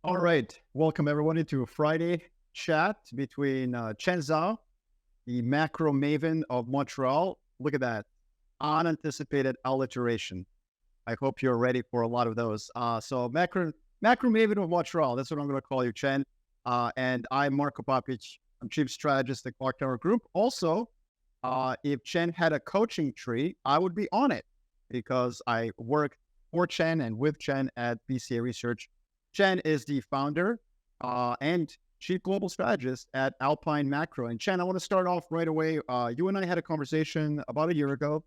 All right. Welcome everyone into a Friday chat between Chen Zhao, the macro maven of Montreal. Look at that. Unanticipated alliteration. I hope you're ready for a lot of those. So macro maven of Montreal. That's what I'm going to call you, Chen. And I'm Marko Papic. I'm chief strategist at Clocktower Group. Also, if Chen had a coaching tree, I would be on it because I work for Chen and with Chen at BCA Research. Chen is the founder and chief global strategist at Alpine Macro. And Chen, I want to start off right away. You and I had a conversation about a year ago.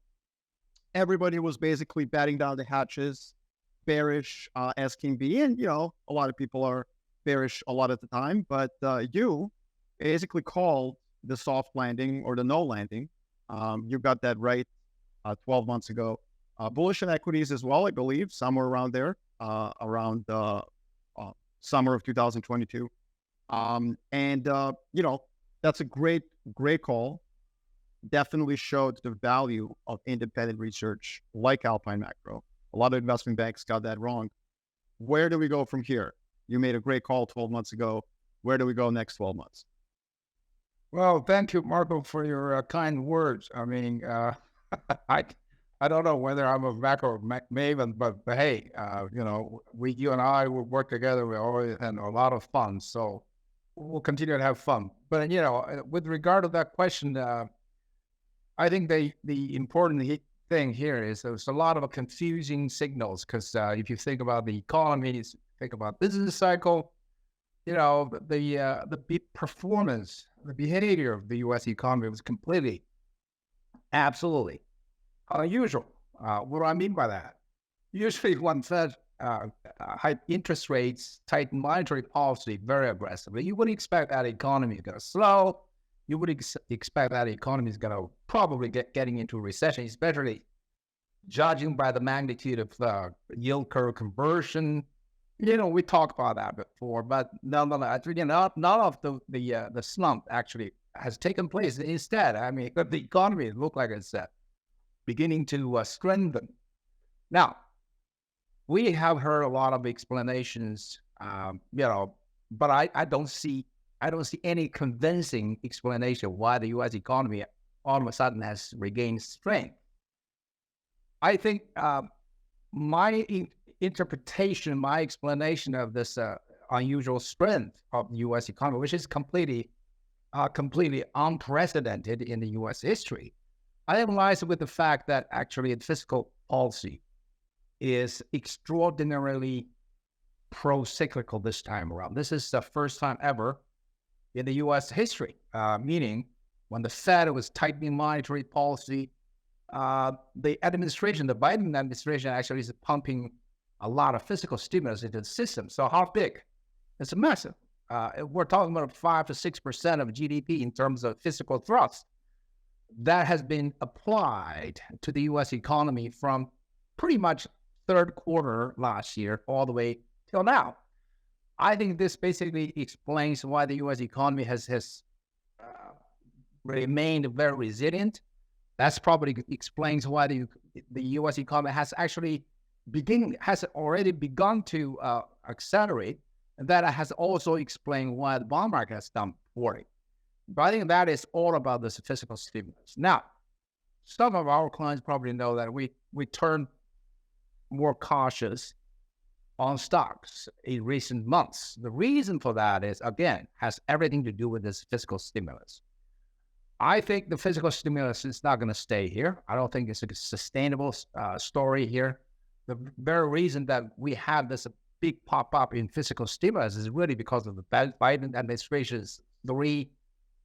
Everybody was basically batting down the hatches, bearish as can be. And, a lot of people are bearish a lot of the time. But you basically called the soft landing or the no landing. You got that right 12 months ago. Bullish in equities as well, I believe, somewhere around there, around summer of 2022. That's a great call. Definitely showed the value of independent research like Alpine Macro. A lot of investment banks got that wrong. Where do we go from here? You made a great call 12 months ago. Where do we go next 12 months? Well, thank you, Marco, for your kind words. I mean, I don't know whether I'm a macro maven, but hey, you and I will work together. We always had a lot of fun, so we'll continue to have fun. But with regard to that question, I think the important thing here is there's a lot of confusing signals because if you think about the economies, think about business cycle, the performance, the behavior of the U.S. economy was completely, absolutely unusual. What do I mean by that? Usually when Fed high interest rates, tighten monetary policy very aggressively, you would expect that economy is going to slow. You would expect that economy is going to probably getting into a recession, especially judging by the magnitude of yield curve conversion. We talked about that before, but nonetheless, none of the slump actually has taken place. Instead, I mean, the economy looked like it's beginning to strengthen. Now, we have heard a lot of explanations, but I don't see any convincing explanation why the U.S. economy all of a sudden has regained strength. I think my interpretation, my explanation of this unusual strength of the U.S. economy, which is completely unprecedented in the U.S. history, I analyze it with the fact that actually fiscal policy is extraordinarily pro-cyclical this time around. This is the first time ever in the U.S. history, meaning when the Fed was tightening monetary policy, the Biden administration actually is pumping a lot of fiscal stimulus into the system. So how big? It's massive. We're talking about 5 to 6% of GDP in terms of fiscal thrust that has been applied to the U.S. economy from pretty much third quarter last year all the way till now. I think this basically explains why the U.S. economy has remained very resilient. That's probably explains why the U.S. economy has actually already begun to accelerate, and that has also explained why the bond market has done poorly. But I think that is all about this fiscal stimulus. Now, some of our clients probably know that we turn more cautious on stocks in recent months. The reason for that is, again, has everything to do with this fiscal stimulus. I think the fiscal stimulus is not going to stay here. I don't think it's a sustainable story here. The very reason that we have this big pop-up in fiscal stimulus is really because of the Biden administration's 3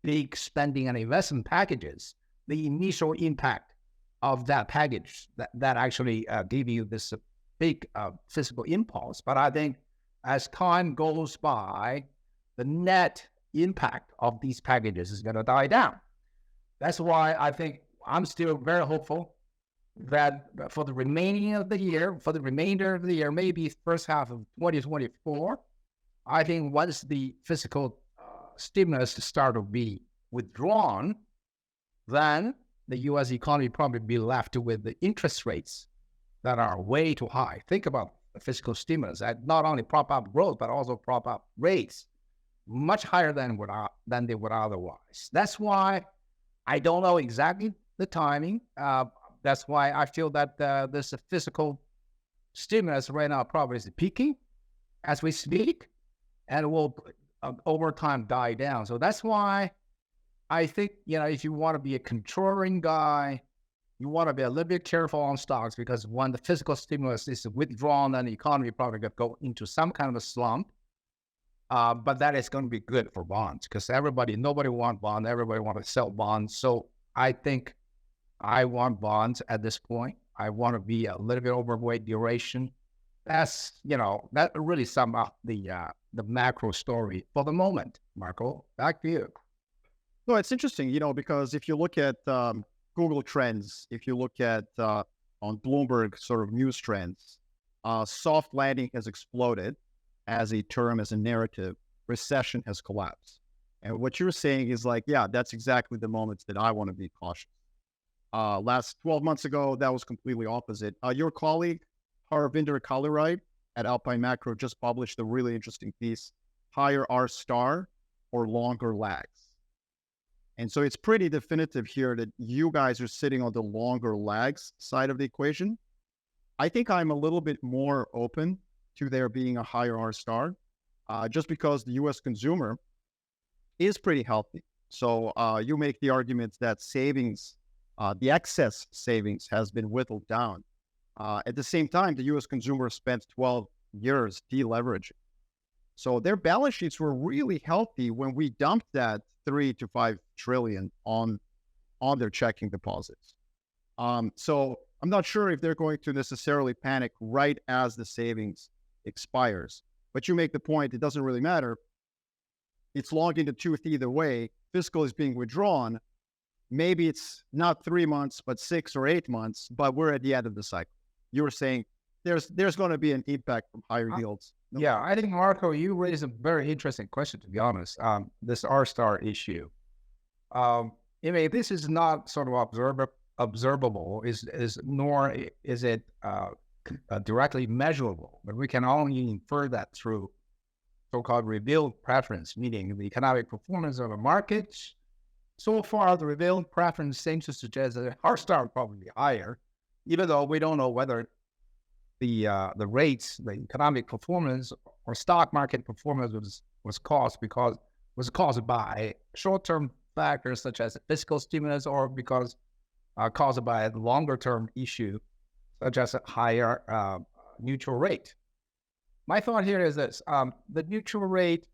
big spending and investment packages, the initial impact of that package that actually gave you this big fiscal impulse. But I think as time goes by, the net impact of these packages is going to die down. That's why I think I'm still very hopeful that for the remainder of the year, maybe first half of 2024, I think once the fiscal stimulus start to be withdrawn, then the U.S. economy probably be left with the interest rates that are way too high. Think about fiscal stimulus that not only prop up growth, but also prop up rates much higher than they would otherwise. That's why I don't know exactly the timing. That's why I feel that this fiscal stimulus right now probably is peaking as we speak, and will over time die down. So that's why I think, if you want to be a controlling guy, you want to be a little bit careful on stocks, because when the fiscal stimulus is withdrawn, then the economy probably going to go into some kind of a slump. But that is going to be good for bonds, because nobody wants bonds. Everybody wants to sell bonds. So I think I want bonds at this point. I want to be a little bit overweight duration. That's, that really sums up the macro story for the moment. Marco, back to you. No, it's interesting, because if you look at Google Trends, if you look at on Bloomberg sort of news trends, soft landing has exploded as a term, as a narrative. Recession has collapsed. And what you're saying is like, yeah, that's exactly the moments that I want to be cautious. Last 12 months ago, that was completely opposite. Your colleague, Harvinder Kalirai at Alpine Macro, just published a really interesting piece, higher R star or longer lags. And so it's pretty definitive here that you guys are sitting on the longer lags side of the equation. I think I'm a little bit more open to there being a higher R star, just because the U.S. consumer is pretty healthy. So you make the argument that savings, the excess savings has been whittled down. At the same time, the U.S. consumer spent 12 years deleveraging. So their balance sheets were really healthy when we dumped that 3 to 5 trillion on their checking deposits. So I'm not sure if they're going to necessarily panic right as the savings expires. But you make the point, it doesn't really matter. It's long in the tooth either way. Fiscal is being withdrawn. Maybe it's not 3 months, but 6 or 8 months, but we're at the end of the cycle. You were saying there's going to be an impact from higher yields. Yeah, I think, Marco, you raised a very interesting question, to be honest. This R-star issue. This is not sort of observable, nor is it directly measurable, but we can only infer that through so-called revealed preference, meaning the economic performance of a market. So far, the revealed preference seems to suggest that R-star will probably be higher, even though we don't know whether the rates, the economic performance or stock market performance was caused by short-term factors such as fiscal stimulus, or because caused by a longer-term issue such as a higher neutral rate. My thought here is this: the neutral rate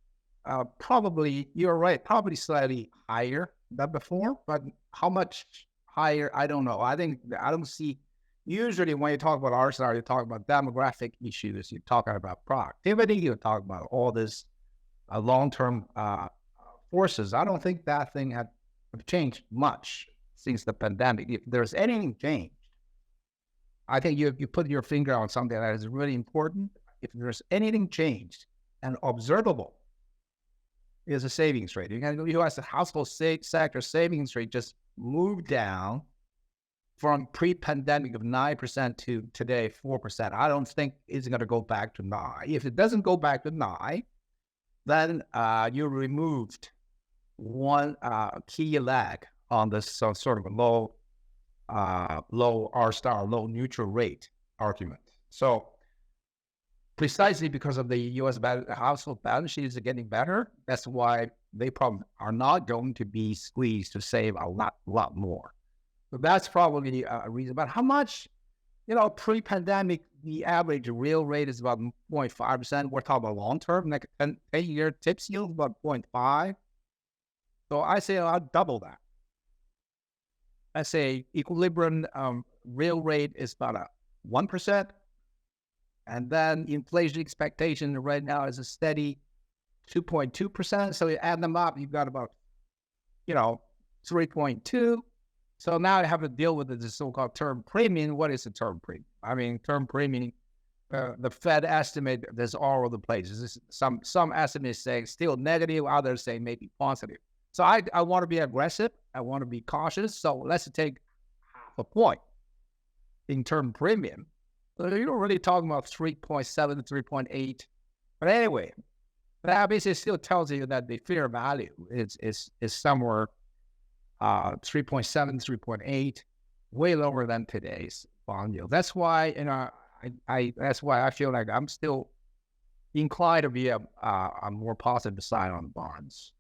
probably, you're right, probably slightly higher than before, but how much higher, I don't know. I don't see. Usually when you talk about R-star, you talk about demographic issues, you're talking about productivity, you're talking about all this long-term forces. I don't think that thing have changed much since the pandemic. If there's anything changed, I think you put your finger on something that is really important. If there's anything changed and observable, is a savings rate. U.S. household sector savings rate just moved down from pre-pandemic of 9% to today 4%. I don't think it's going to go back to 9. If it doesn't go back to 9, then you removed one key lag on this sort of a low R-star, low neutral rate argument. So precisely because of the U.S. household balance sheets are getting better, that's why they probably are not going to be squeezed to save a lot more. So that's probably a reason. But how much, pre-pandemic, the average real rate is about 0.5%. We're talking about long-term, like 10-year TIPS yield, about 0.5. So I say I'll double that. I say equilibrium real rate is about 1%. And then inflation expectation right now is a steady 2.2%. So you add them up, you've got about, 3.2. So now I have to deal with the so-called term premium. What is the term premium? I mean, term premium, the Fed estimate there's all over the place. Some estimates say still negative, others say maybe positive. So I want to be aggressive. I want to be cautious. So let's take half a point in term premium. So you're not really talking about 3.7 to 3.8. But anyway, that basically still tells you that the fair value is somewhere 3.7, 3.8, way lower than today's bond yield. That's why, that's why I feel like I'm still inclined to be a more positive side on bonds.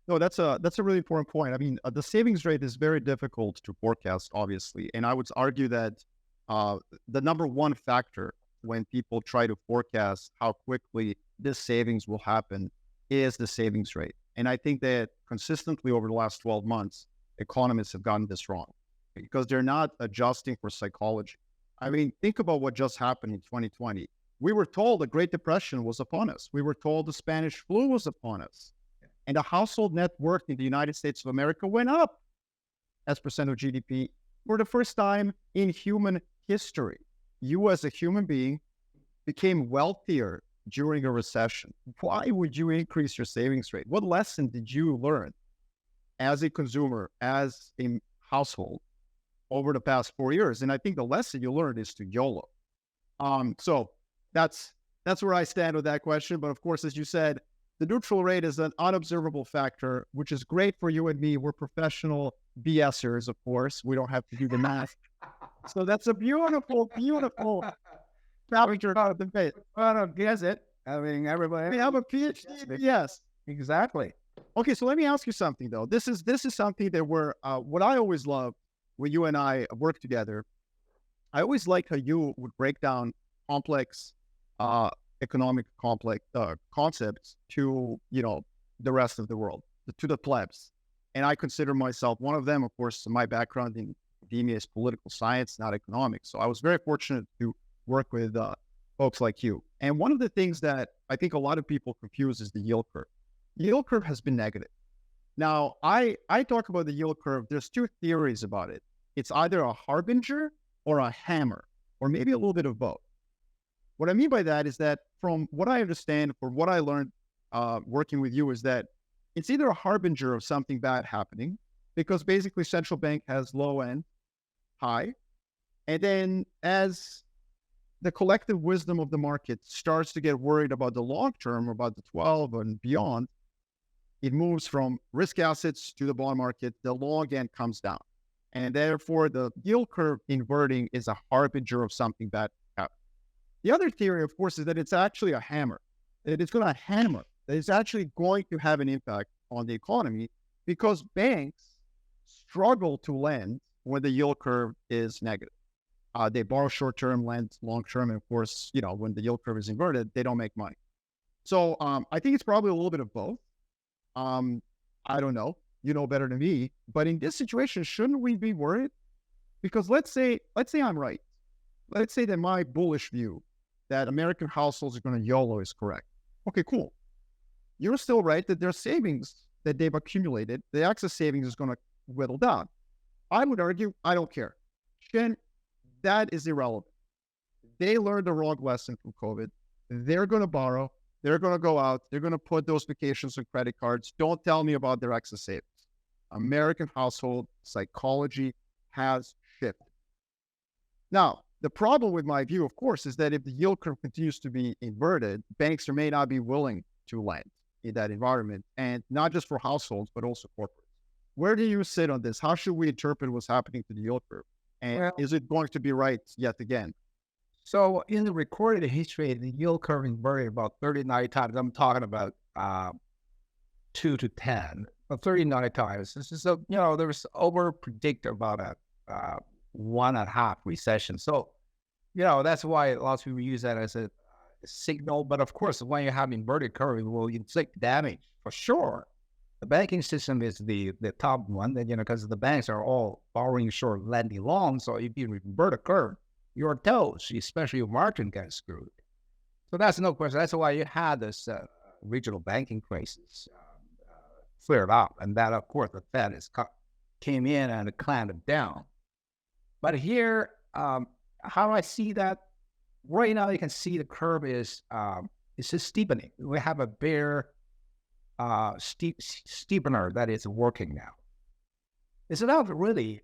No, that's a really important point. I mean, the savings rate is very difficult to forecast, obviously, and I would argue that the number one factor when people try to forecast how quickly this savings will happen is the savings rate. And I think that consistently over the last 12 months, economists have gotten this wrong because they're not adjusting for psychology. I mean, think about what just happened in 2020. We were told the Great Depression was upon us. We were told the Spanish flu was upon us. And the household net worth in the United States of America went up as percent of GDP for the first time in human history. You as a human being became wealthier during a recession. Why would you increase your savings rate? What lesson did you learn as a consumer, as a household over the past 4 years? And I think the lesson you learned is to YOLO. So that's where I stand with that question. But of course, as you said, the neutral rate is an unobservable factor, which is great for you and me. We're professional BSers, of course. We don't have to do the math. So that's a beautiful, beautiful chapter out of the debate. I don't guess it. I mean, everybody. We have a PhD. Yes, exactly. Okay, so let me ask you something though. This is something that what I always love when you and I work together. I always like how you would break down complex economic concepts to the rest of the world, to the plebs. And I consider myself one of them. Of course, my background in academia is political science, not economics. So I was very fortunate to work with folks like you. And one of the things that I think a lot of people confuse is the yield curve. The yield curve has been negative. Now, I talk about the yield curve. There's two theories about it. It's either a harbinger or a hammer, or maybe a little bit of both. What I mean by that is that from what I understand, from what I learned working with you, is that it's either a harbinger of something bad happening, because basically central bank has low and high. And then as the collective wisdom of the market starts to get worried about the long term, about the 12 and beyond, it moves from risk assets to the bond market. The long end comes down. And therefore, the yield curve inverting is a harbinger of something bad happening. The other theory, of course, is that it's actually a hammer, that it's going to hammer, that it's actually going to have an impact on the economy because banks struggle to lend when the yield curve is negative. They borrow short-term, lend long-term, and of course, when the yield curve is inverted, they don't make money. So I think it's probably a little bit of both. I don't know. You know better than me. But in this situation, shouldn't we be worried? Because let's say I'm right. Let's say that my bullish view that American households are going to YOLO is correct. Okay, cool. You're still right that their savings that they've accumulated, the excess savings is going to whittle down. I would argue, I don't care. Chen, that is irrelevant. They learned the wrong lesson from COVID. They're going to borrow. They're going to go out. They're going to put those vacations on credit cards. Don't tell me about their excess savings. American household psychology has shifted. Now, the problem with my view, of course, is that if the yield curve continues to be inverted, banks may not be willing to lend in that environment, and not just for households, but also corporates. Where do you sit on this? How should we interpret what's happening to the yield curve? And is it going to be right yet again? So in the recorded history, the yield curve inverted about 39 times. I'm talking about 2 to 10, but 39 times. This is there was over predict about a 1.5 recession. So, that's why lots of people use that as a signal. But of course, when you have inverted curve, it will inflict damage for sure. The banking system is the top one, because the banks are all borrowing short, lending long. So if you invert a curve, your toes, especially your margin, gets screwed. So that's no question. That's why you had this regional banking crisis flared up. And that, of course, the Fed came in and clamped it down. But here, how do I see that? Right now, you can see the curve is just steepening. We have a bare steepener that is working now. It's not really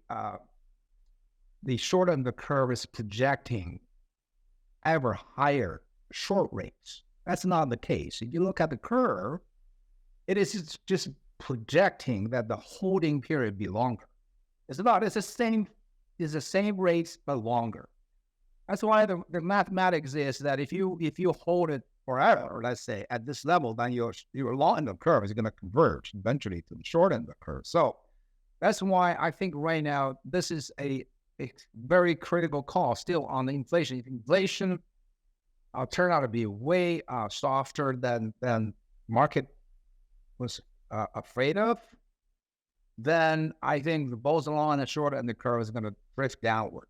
the short end of the curve is projecting ever higher short rates. That's not the case. If you look at the curve, it is just projecting that the holding period be longer. It's the same rates but longer. That's why the mathematics is that if you hold it forever, let's say at this level, then your long end of the curve is going to converge eventually to the short end of the curve. So that's why I think right now this is a very critical call still on the inflation. If inflation turn out to be way softer than market was afraid of, then I think the both the long and the short end of the curve is going to drift downwards.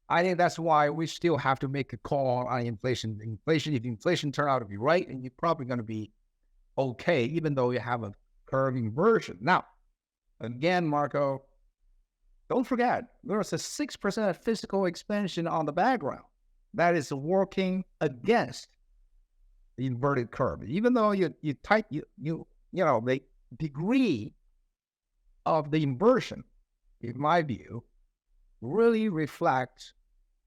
I think that's why we still have to make a call on inflation. If inflation turn out to be right, and you're probably going to be okay, even though you have a curve inversion. Now, again, Marco, don't forget, there's a 6% fiscal expansion on the background that is working against the inverted curve. Even though the degree of the inversion, in my view, really reflects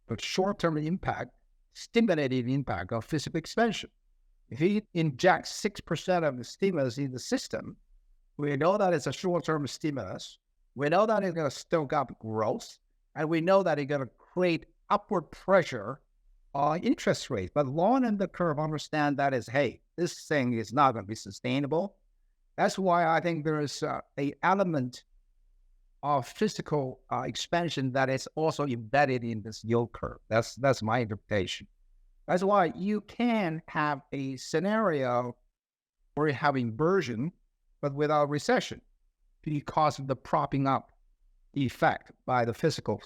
the short-term impact, stimulated impact of fiscal expansion. If you inject 6% of the stimulus in the system, we know that it's a short-term stimulus. We know that it's going to stoke up growth, and we know that it's going to create upward pressure on interest rates. But long end of the curve understand that is, hey, this thing is not going to be sustainable. That's why I think there is an element of fiscal expansion that is also embedded in this yield curve. That's my interpretation. That's why you can have a scenario where you have inversion, but without recession, because of the propping up effect by the fiscal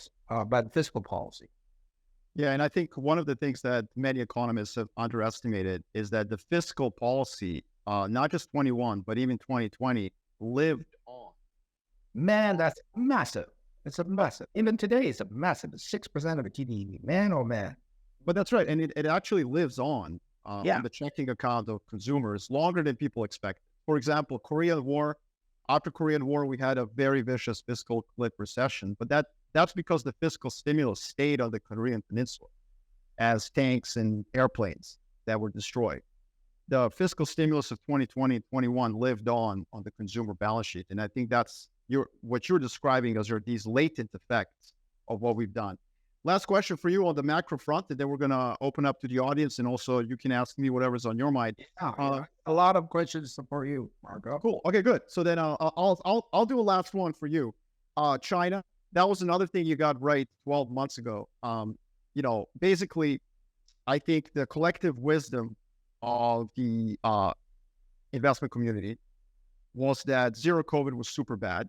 policy. Yeah, and I think one of the things that many economists have underestimated is that the fiscal policy, not just 21, but even 2020, lived on. Man, that's massive. It's a massive. Even today, it's a massive. It's 6% of the GDP. Man, oh man. But that's right. And it actually lives on the checking account of consumers longer than people expect. For example, after Korean War, we had a very vicious fiscal cliff recession. But that's because the fiscal stimulus stayed on the Korean Peninsula as tanks and airplanes that were destroyed. The fiscal stimulus of 2020 and 21 lived on the consumer balance sheet. And I think that's what you're describing as these latent effects of what we've done. Last question for you on the macro front, and then we're going to open up to the audience, and also you can ask me whatever's on your mind. A lot of questions for you, Marko. Cool. Okay, good. So then I'll do a last one for you. China, that was another thing you got right 12 months ago. Basically, I think the collective wisdom of the investment community was that zero COVID was super bad.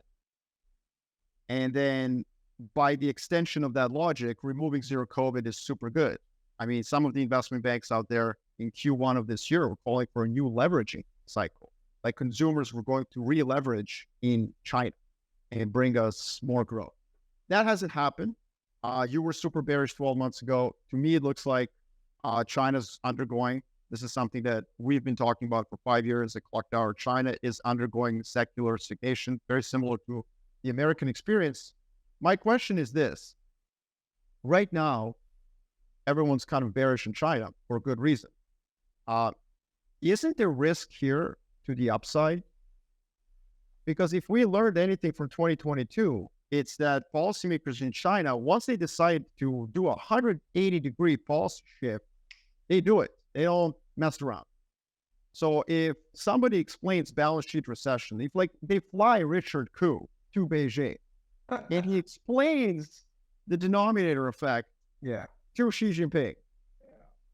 And then by the extension of that logic, removing zero COVID is super good. I mean, some of the investment banks out there in Q1 of this year were calling for a new leveraging cycle. Like consumers were going to re-leverage in China and bring us more growth. That hasn't happened. You were super bearish 12 months ago. To me, it looks like China's undergoing. This is something that we've been talking about for 5 years at Clocktower. China is undergoing secular stagnation, very similar to the American experience. My question is this. Right now, everyone's kind of bearish in China for a good reason. Isn't there risk here to the upside? Because if we learned anything from 2022, it's that policymakers in China, once they decide to do a 180-degree policy shift, they do it. They don't mess around. So if somebody explains balance sheet recession, if they fly Richard Koo to Beijing, and he explains the denominator effect to Xi Jinping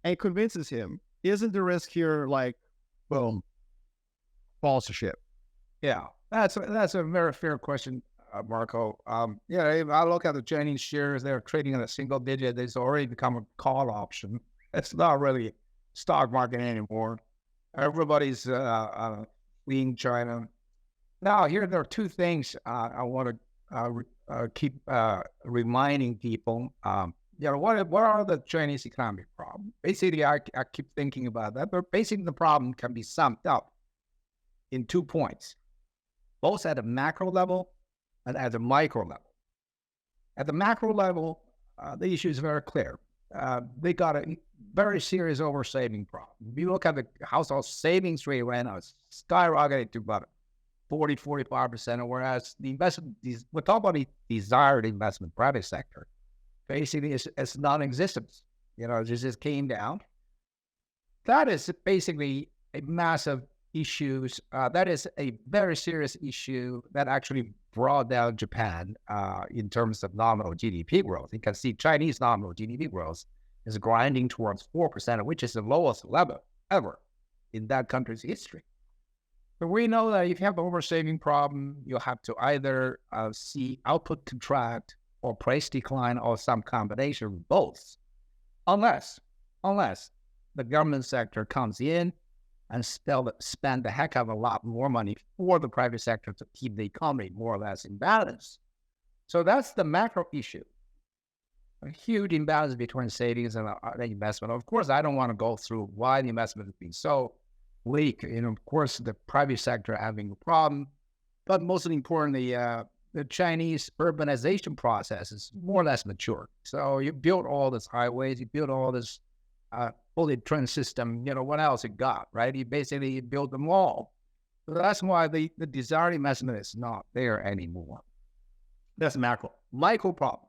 and convinces him, isn't the risk here boom, policy shift? Yeah, that's a very fair question, Marko. If I look at the Chinese shares, they're trading at a single digit. It's already become a call option. It's not really stock market anymore. Everybody's fleeing China. Now, here there are two things I want to keep reminding people. What are the Chinese economic problems? Basically, I keep thinking about that, but basically the problem can be summed up in 2 points, both at a macro level and at a micro level. At the macro level, the issue is very clear. they got a very serious oversaving problem. If you look at the household savings rate right now, it's skyrocketed to about 45%, whereas the investment, we're talking about the desired investment, private sector, basically it's non-existent. It just came down. That is basically a massive issue. That is a very serious issue that actually brought down Japan in terms of nominal GDP growth. You can see Chinese nominal GDP growth is grinding towards 4%, which is the lowest level ever in that country's history. But we know that if you have an oversaving problem, you'll have to either see output contract or price decline or some combination of both, unless the government sector comes in and spend a heck of a lot more money for the private sector to keep the economy more or less in balance. So that's the macro issue. A huge imbalance between savings and investment. Of course, I don't want to go through why the investment has been so weak. Of course, the private sector having a problem, but most importantly, the Chinese urbanization process is more or less mature. So you build all these highways, you build all this bullet train system, what else you got, right? You basically build them all. So that's why the desired investment is not there anymore. That's macro. Micro problem.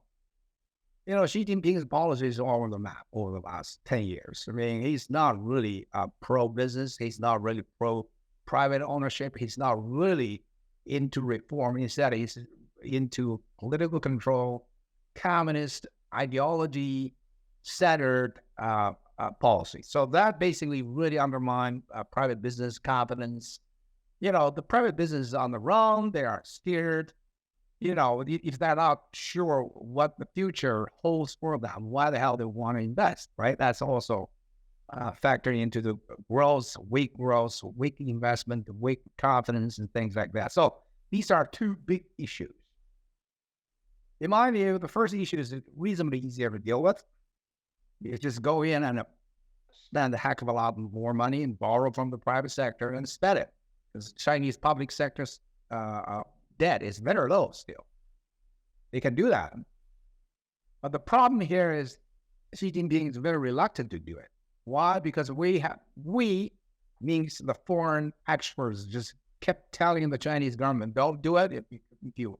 Xi Jinping's policy is all over the map over the last 10 years. I mean, he's not really pro-business. He's not really pro-private ownership. He's not really into reform. Instead, he's into political control, communist ideology-centered policy. So that basically really undermined private business confidence. The private business is on the run. They are scared. If they're not sure what the future holds for them, why the hell they want to invest, right? That's also factoring into the weak investment, weak confidence, and things like that. So these are two big issues. In my view, the first issue is reasonably easier to deal with. You just go in and spend a heck of a lot more money and borrow from the private sector and spend it. Because Chinese public sector's debt is very low still. They can do that. But the problem here is Xi Jinping is very reluctant to do it. Why? Because we means the foreign experts just kept telling the Chinese government, don't do it. If you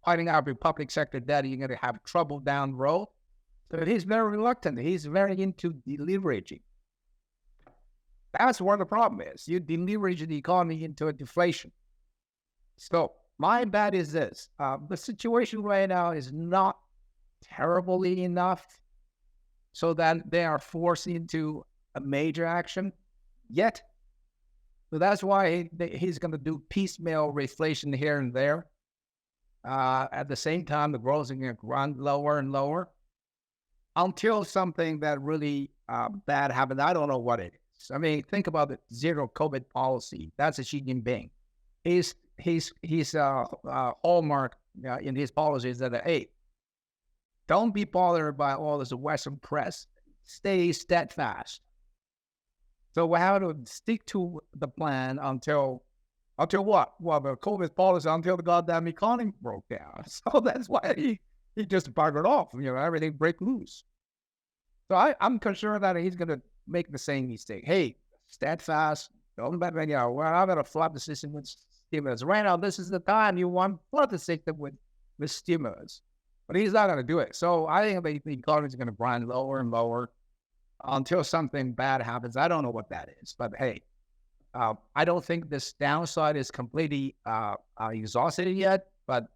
fighting out your public sector debt, you're going to have trouble down the road. So he's very reluctant. He's very into deleveraging. That's where the problem is. You deleverage the economy into a deflation. So my bet is this. The situation right now is not terribly enough so that they are forced into a major action yet. So that's why he's going to do piecemeal reflation here and there. At the same time, the growth is going to run lower and lower until something that really bad happens. I don't know what it is. I mean, think about the zero COVID policy. That's a Xi Jinping. His hallmark in his policies that, hey, don't be bothered by all this Western press. Stay steadfast. So we have to stick to the plan until what? Well, the COVID policy until the goddamn economy broke down. So that's why he just buggered off. Everything break loose. So I'm concerned that he's going to make the same mistake. Hey, steadfast. Don't bet me. We're not going to flood the system with stimulus. Right now, this is the time you want to flood the system with stimulus. But he's not going to do it. So I think the economy is going to grind lower and lower until something bad happens. I don't know what that is. But hey, I don't think this downside is completely exhausted yet. But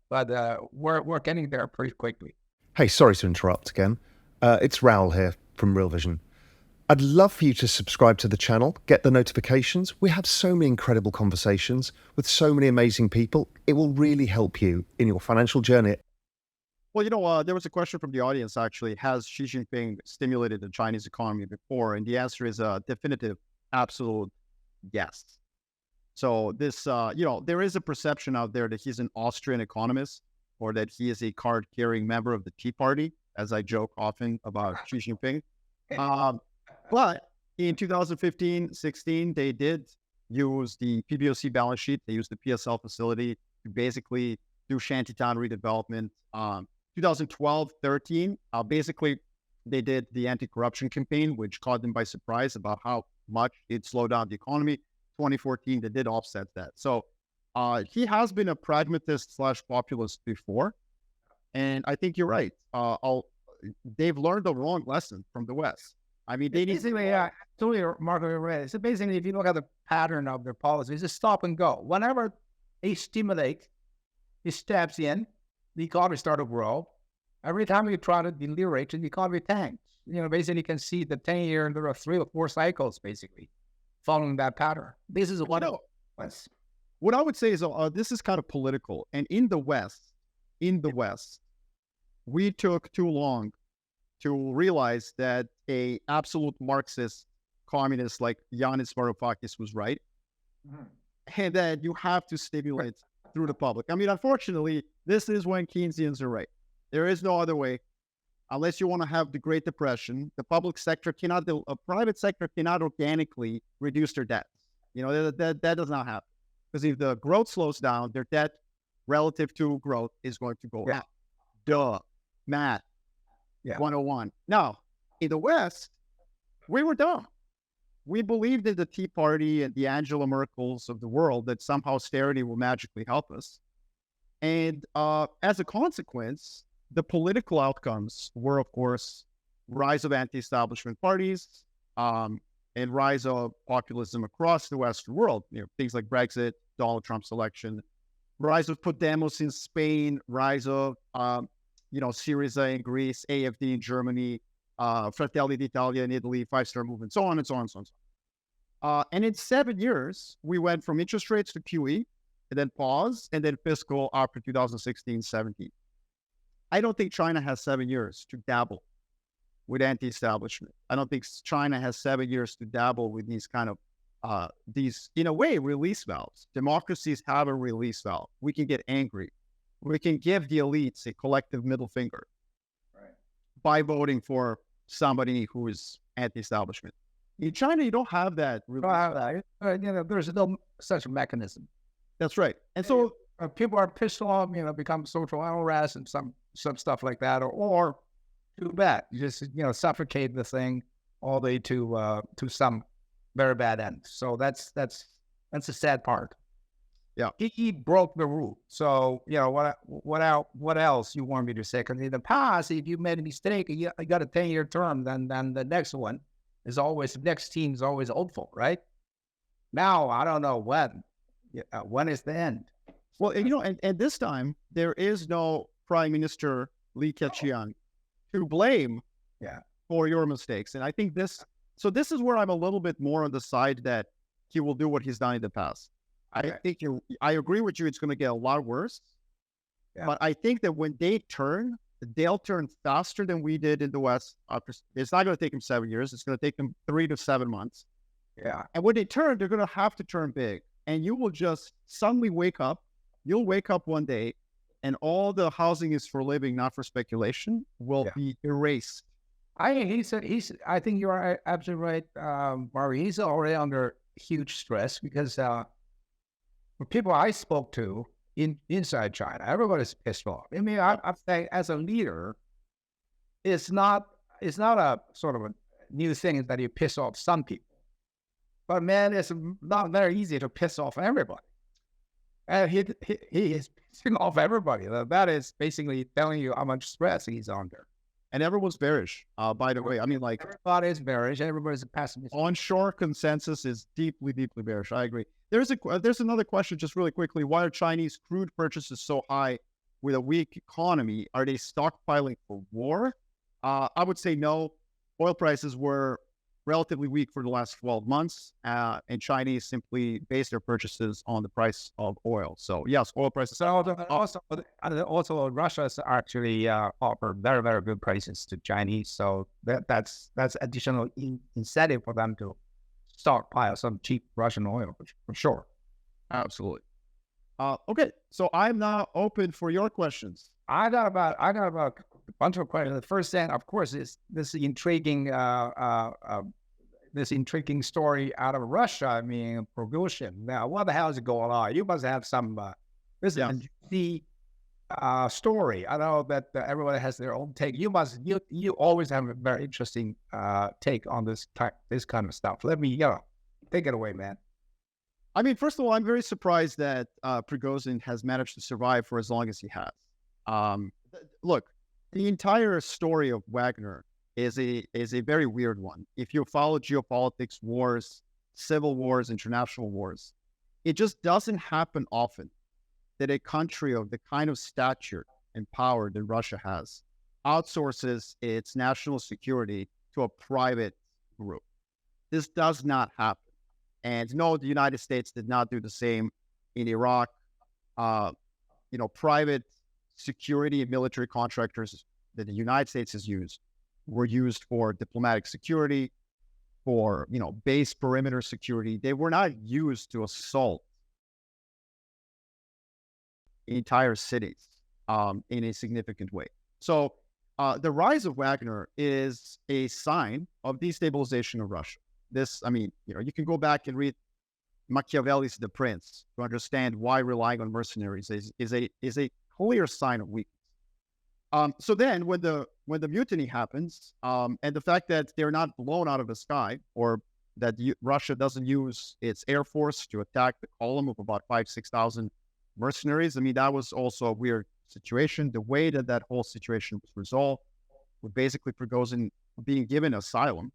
we're getting there pretty quickly. Hey, sorry to interrupt again. It's Raoul here from Real Vision. I'd love for you to subscribe to the channel, get the notifications. We have so many incredible conversations with so many amazing people. It will really help you in your financial journey. Well, there was a question from the audience, actually. Has Xi Jinping stimulated the Chinese economy before? And the answer is a definitive, absolute yes. So this, there is a perception out there that he's an Austrian economist or that he is a card-carrying member of the Tea Party, as I joke often about Xi Jinping. But in 2015-16, they did use the PBOC balance sheet. They used the PSL facility to basically do shantytown redevelopment. 2012-13, basically they did the anti-corruption campaign, which caught them by surprise about how much it slowed down the economy. 2014, they did offset that. So he has been a pragmatist slash populist before. And I think you're right. They've learned the wrong lesson from the West. I mean, they basically, totally, Marko, you're right. So basically, if you look at the pattern of their policies, it's stop and go. Whenever they stimulate, he steps in, the economy starts to grow. Every time you try to deleverage, the economy tanks. Basically, you can see the 10-year, there are 3 or 4 cycles, basically, following that pattern. This is what I would say is this is kind of political. And in the West, we took too long to realize that a absolute Marxist communist like Yanis Varoufakis was right, and that you have to stimulate through the public. I mean, unfortunately, this is when Keynesians are right. There is no other way. Unless you want to have the Great Depression, the private sector cannot organically reduce their debt. That does not happen. Because if the growth slows down, their debt relative to growth is going to go up. Duh. Math. 101. Now, in the West, we were dumb. We believed in the Tea Party and the Angela Merkels of the world that somehow austerity will magically help us. And as a consequence, the political outcomes were, of course, rise of anti-establishment parties and rise of populism across the Western world. Things like Brexit, Donald Trump's election, rise of Podemos in Spain, rise of Syriza in Greece, AfD in Germany, Fratelli d'Italia in Italy, Five-Star Movement, so on and so on and so on. And in 7 years, we went from interest rates to QE, and then pause, and then fiscal after 2016-17. I don't think China has 7 years to dabble with anti-establishment. I don't think China has 7 years to dabble with these kind of, in a way, release valves. Democracies have a release valve. We can get angry. We can give the elites a collective middle finger by voting for somebody who is anti-establishment. In China, you don't have that. There's no such mechanism. That's right. And so people are pissed off, become social unrest and some stuff like that, or too bad, you just suffocate the thing all the way to some very bad end. So that's the sad part. Yeah, he broke the rule. So what else you want me to say? Because in the past, if you made a mistake, you got a 10-year term, then the next one is always next team is always hopeful, right? Now I don't know when. When is the end? Well, and this time there is no Prime Minister Li Keqiang to blame for your mistakes. And I think this is where I'm a little bit more on the side that he will do what he's done in the past. I agree with you. It's going to get a lot worse, but I think that when they turn, they'll turn faster than we did in the West. It's not going to take them 7 years. It's going to take them 3 to 7 months. Yeah. And when they turn, they're going to have to turn big. And you will just suddenly wake up. You'll wake up one day and all the housing is for living, not for speculation, will be erased. I think you are absolutely right, Marko. He's already under huge stress because the people I spoke to inside China, everybody's pissed off. I mean, I'm saying as a leader, it's not a sort of a new thing that you piss off some people. But man, it's not very easy to piss off everybody. And he is pissing off everybody. That is basically telling you how much stress he's under. And everyone's bearish, by the way. I mean, like, everybody's bearish. Everybody's a pessimist. Onshore consensus is deeply, deeply bearish. I agree. There's another question, just really quickly. Why are Chinese crude purchases so high with a weak economy? Are they stockpiling for war? I would say no. Oil prices were relatively weak for the last 12 months, and Chinese simply base their purchases on the price of oil. So yes, oil prices. Also, Russia's actually offer very, very good prices to Chinese. So that's additional incentive for them to stockpile some cheap Russian oil for sure. Absolutely. Okay, so I'm now open for your questions. I got about a bunch of questions. The first thing, of course, is this intriguing story out of Russia. I mean, Prigozhin. Now, what the hell is going on? You must have some. story. I know that everyone has their own take. You always have a very interesting take on this kind of stuff. Let me, take it away, man. I mean, first of all, I'm very surprised that Prigozhin has managed to survive for as long as he has. Look, the entire story of Wagner is a very weird one. If you follow geopolitics, wars, civil wars, international wars, it just doesn't happen often that a country of the kind of stature and power that Russia has outsources its national security to a private group. This does not happen. And no, the United States did not do the same in Iraq. Private security and military contractors that the United States has used were used for diplomatic security, for base perimeter security. They were not used to assault entire cities in a significant way. So the rise of Wagner is a sign of destabilization of Russia. You can go back and read Machiavelli's The Prince to understand why relying on mercenaries is a clear sign of weakness. So then when the mutiny happens, and the fact that they're not blown out of the sky, or that Russia doesn't use its air force to attack the column of about 5,000-6,000 mercenaries, that was also a weird situation. The way that whole situation was resolved, with basically Prigozhin being given asylum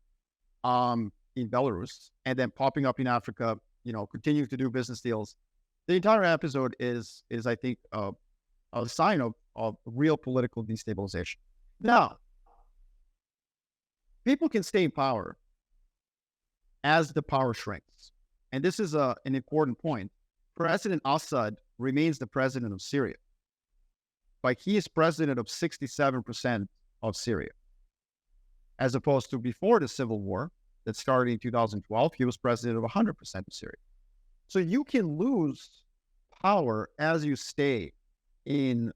in Belarus, and then popping up in Africa, continuing to do business deals. The entire episode is I think, a sign of real political destabilization. Now, people can stay in power as the power shrinks. And this is an important point. President Assad remains the president of Syria, but he is president of 67% of Syria, as opposed to before the civil war that started in 2012, he was president of 100% of Syria. So you can lose power as you stay in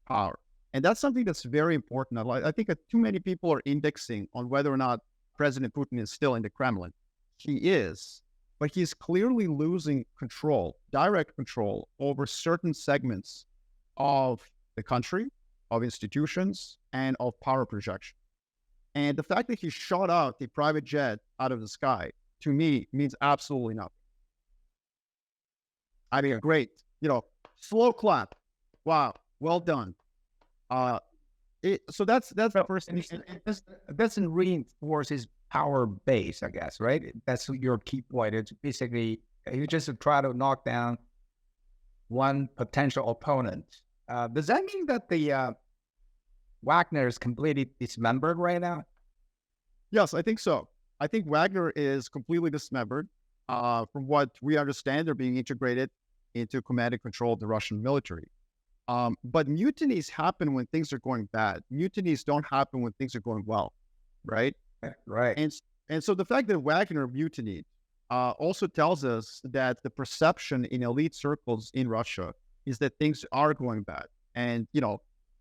power. And that's something that's very important. I think too many people are indexing on whether or not President Putin is still in the Kremlin. He is, but he's clearly losing control, direct control over certain segments of the country, of institutions, and of power projection. And the fact that he shot out a private jet out of the sky, to me, means absolutely nothing. Great, slow clap. Wow, well done. So that's the first thing. It doesn't reinforce his power base, I guess, right? That's your key point. It's basically, you just try to knock down one potential opponent. Does that mean that the Wagner is completely dismembered right now? Yes, I think so. I think Wagner is completely dismembered. From what we understand, they're being integrated into command and control of the Russian military. But mutinies happen when things are going bad. Mutinies don't happen when things are going well, right? Right. And so the fact that Wagner mutinied also tells us that the perception in elite circles in Russia is that things are going bad. And,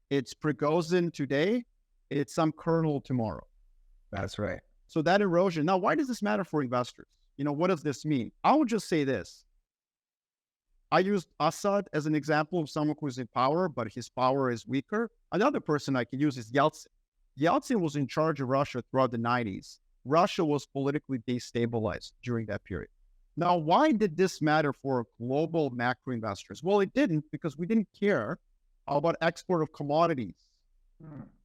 it's Prigozhin today, it's some colonel tomorrow. That's right. So that erosion. Now, why does this matter for investors? What does this mean? I would just say this. I used Assad as an example of someone who's in power, but his power is weaker. Another person I can use is Yeltsin. Yeltsin was in charge of Russia throughout the 90s. Russia was politically destabilized during that period. Now, why did this matter for global macro investors? Well, it didn't, because we didn't care about export of commodities.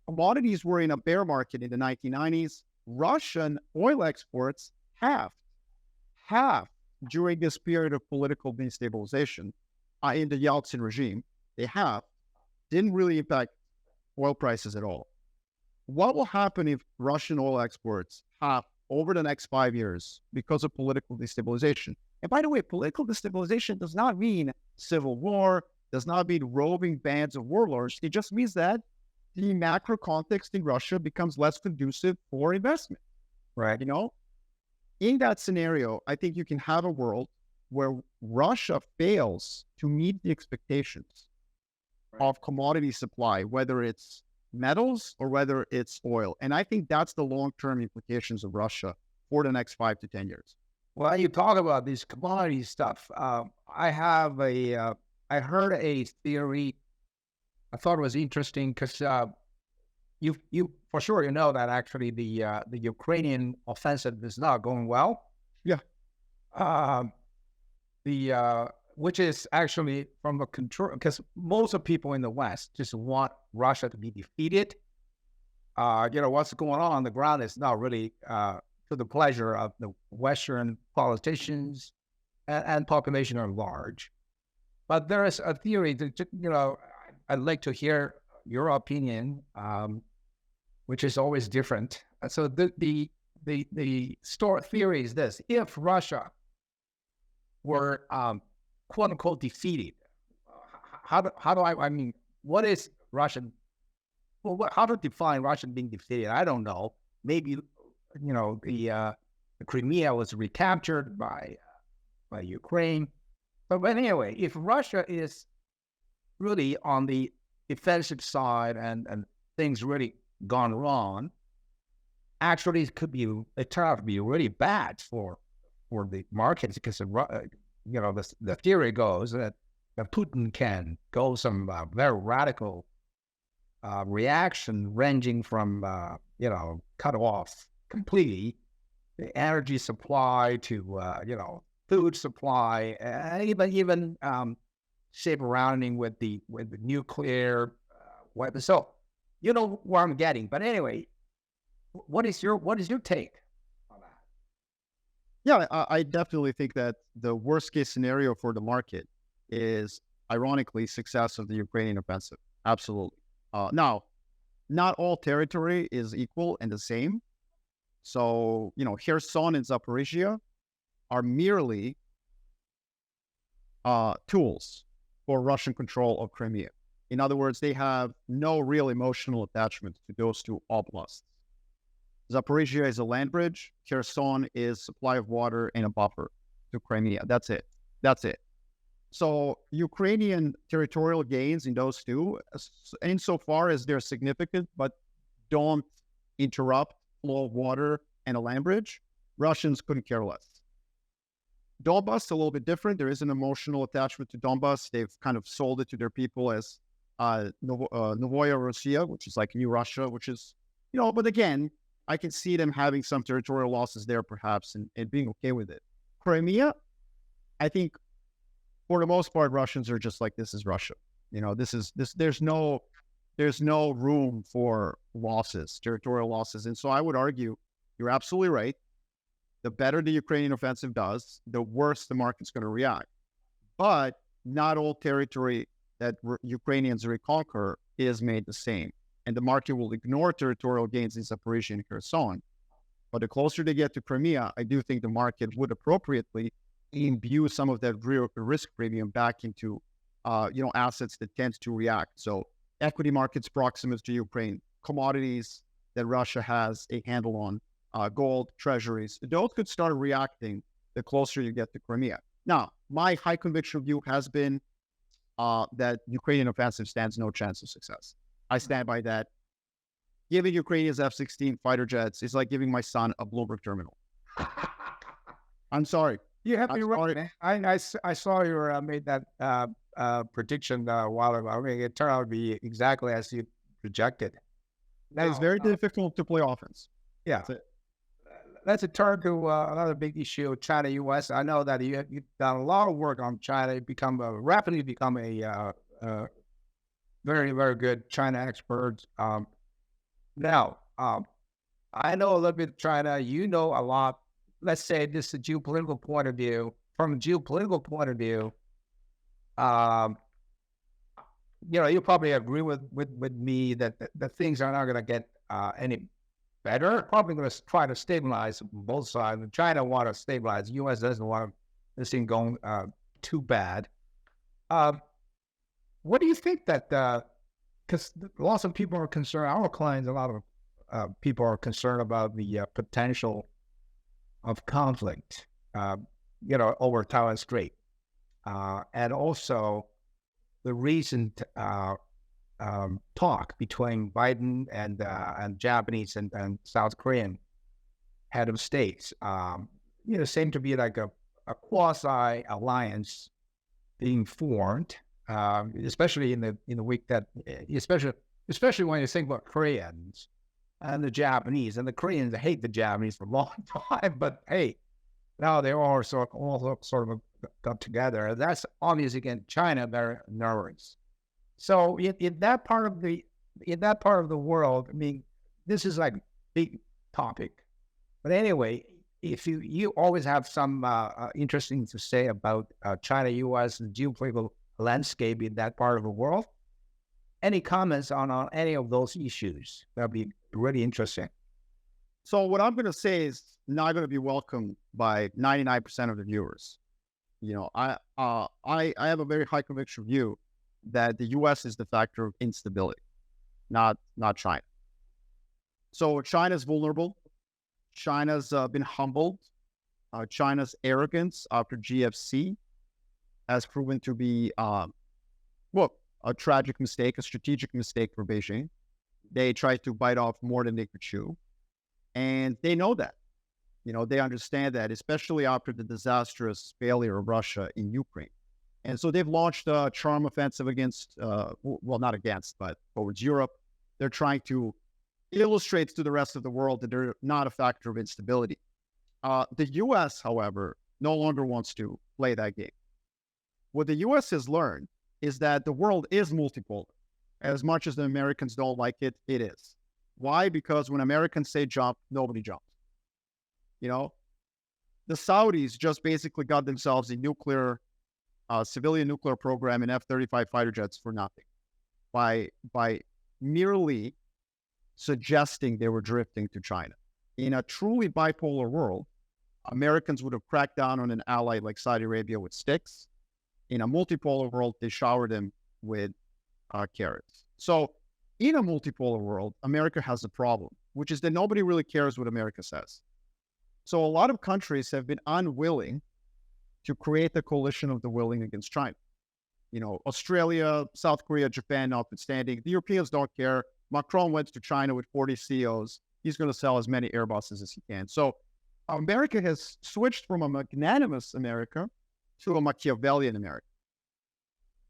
Commodities were in a bear market in the 1990s. Russian oil exports halved during this period of political destabilization in the Yeltsin regime. They didn't really impact oil prices at all. What will happen if Russian oil exports halve over the next 5 years because of political destabilization? And by the way, political destabilization does not mean civil war, does not mean roving bands of warlords. It just means that the macro context in Russia becomes less conducive for investment. Right. In that scenario, I think you can have a world where Russia fails to meet the expectations of commodity supply, whether it's metals or whether it's oil. And I think that's the long-term implications of Russia for the next 5 to 10 years. Well, you talk about this commodity stuff. I heard a theory I thought it was interesting because you for sure you know that actually the Ukrainian offensive is not going well. Yeah. Which is actually from the control, because most of people in the West just want Russia to be defeated. What's going on the ground is not really to the pleasure of the Western politicians and population at large. But there is a theory that, I'd like to hear your opinion, which is always different. So the theory is this: if Russia were quote unquote defeated, how do I mean, what is Russian? Well, how to define Russian being defeated? I don't know. Maybe the Crimea was recaptured by Ukraine. But anyway, if Russia is really on the defensive side and things really gone wrong, actually it turned out to be really bad for the markets, because the theory goes that Putin can go some very radical reaction, ranging from cut off completely the energy supply to food supply, even shape surrounding with the nuclear weapons. So you know where I'm getting. But anyway, what is your take on that? Yeah, I definitely think that the worst case scenario for the market is, ironically, success of the Ukrainian offensive. Absolutely. Now, not all territory is equal and the same. So, Kherson and Zaporizhia are merely tools for Russian control of Crimea. In other words, they have no real emotional attachment to those two oblasts. Zaporizhia is a land bridge. Kherson is supply of water and a buffer to Crimea. That's it. So Ukrainian territorial gains in those two, insofar as they're significant, but don't interrupt flow of water and a land bridge, Russians couldn't care less. Donbass, a little bit different. There is an emotional attachment to Donbass. They've kind of sold it to their people as Novaya Russia, which is like New Russia, which is, but again, I can see them having some territorial losses there perhaps and being okay with it. Crimea, I think for the most part, Russians are just like, this is Russia. There's no room for losses, territorial losses. And so I would argue, you're absolutely right. The better the Ukrainian offensive does, the worse the market's going to react. But not all territory that Ukrainians reconquer is made the same. And the market will ignore territorial gains in Zaporizhia and Kherson. But the closer they get to Crimea, I do think the market would appropriately imbue some of that risk premium back into, assets that tend to react. So equity markets proximate to Ukraine, commodities that Russia has a handle on, gold, treasuries, those could start reacting the closer you get to Crimea. Now, my high conviction view has been that Ukrainian offensive stands no chance of success. I stand by that. Giving Ukrainians F-16 fighter jets is like giving my son a Bloomberg terminal. I'm sorry. You have to be right, man. I saw you made that prediction a while ago. I mean, it turned out to be exactly as you projected. That is very difficult to play offense. Yeah. Let's turn to another big issue, China-U.S. I know that you've done a lot of work on China. You rapidly become a very, very good China expert. Now, I know a little bit of China. You know a lot. Let's say this is a geopolitical point of view. From a geopolitical point of view, you probably agree with me that things are not going to get any better. Probably going to try to stabilize both sides. China want to stabilize. The U.S. doesn't want this thing going too bad. What do you think that? Because lots of people are concerned. Our clients, a lot of people are concerned about the potential of conflict, over Taiwan Strait, and also the recent talk between Biden and Japanese and South Korean head of states. Seemed to be like a quasi alliance being formed. especially in the week that, especially when you think about Koreans and the Japanese, and the Koreans hate the Japanese for a long time, but hey, now they all sort of got together. That's obvious. Again, China very nervous. So in that part of the world, I mean, this is like big topic. But anyway, if you always have some interesting to say about China, U.S. and geopolitical landscape in that part of the world, any comments on any of those issues? That'd be really interesting. So what I'm going to say is not going to be welcomed by 99% of the viewers. I have a very high conviction view that the U.S. is the factor of instability, not China. So China's vulnerable. China's been humbled. China's arrogance after GFC has proven to be, a tragic mistake, a strategic mistake for Beijing. They tried to bite off more than they could chew. And they know that. They understand that, especially after the disastrous failure of Russia in Ukraine. And so they've launched a charm offensive against, not against, but towards Europe. They're trying to illustrate to the rest of the world that they're not a factor of instability. The U.S., however, no longer wants to play that game. What the U.S. has learned is that the world is multipolar. As much as the Americans don't like it, it is. Why? Because when Americans say jump, nobody jumps. The Saudis just basically got themselves a civilian nuclear program in F-35 fighter jets for nothing by merely suggesting they were drifting to China. In a truly bipolar world, Americans would have cracked down on an ally like Saudi Arabia with sticks. In a multipolar world, they showered them with carrots. So in a multipolar world, America has a problem, which is that nobody really cares what America says. So a lot of countries have been unwilling to create a coalition of the willing against China. Australia, South Korea, Japan notwithstanding, the Europeans don't care. Macron went to China with 40 CEOs. He's going to sell as many Airbuses as he can. So America has switched from a magnanimous America to a Machiavellian America.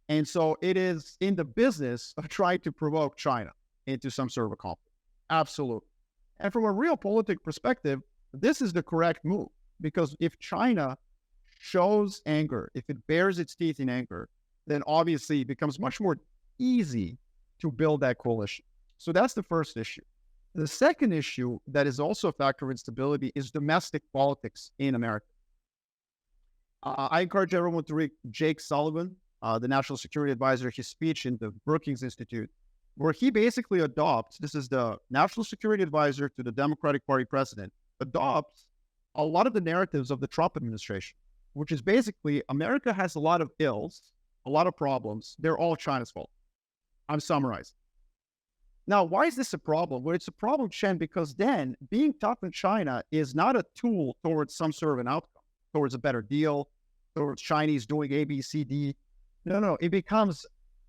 And so it is in the business of trying to provoke China into some sort of a conflict. Absolutely. And from a realpolitik perspective, this is the correct move, because if China shows anger, if it bears its teeth in anger, then obviously it becomes much more easy to build that coalition. So that's the first issue. The second issue that is also a factor of instability is domestic politics in America. I encourage everyone to read Jake Sullivan, the National Security Advisor, his speech in the Brookings Institute, where he basically adopts, this is the National Security Advisor to the Democratic Party president, adopts a lot of the narratives of the Trump administration, which is basically America has a lot of ills, a lot of problems. They're all China's fault. I'm summarizing. Now, why is this a problem? Well, it's a problem, Chen, because then being tough in China is not a tool towards some sort of an outcome, towards a better deal, towards Chinese doing A, B, C, D. No, it becomes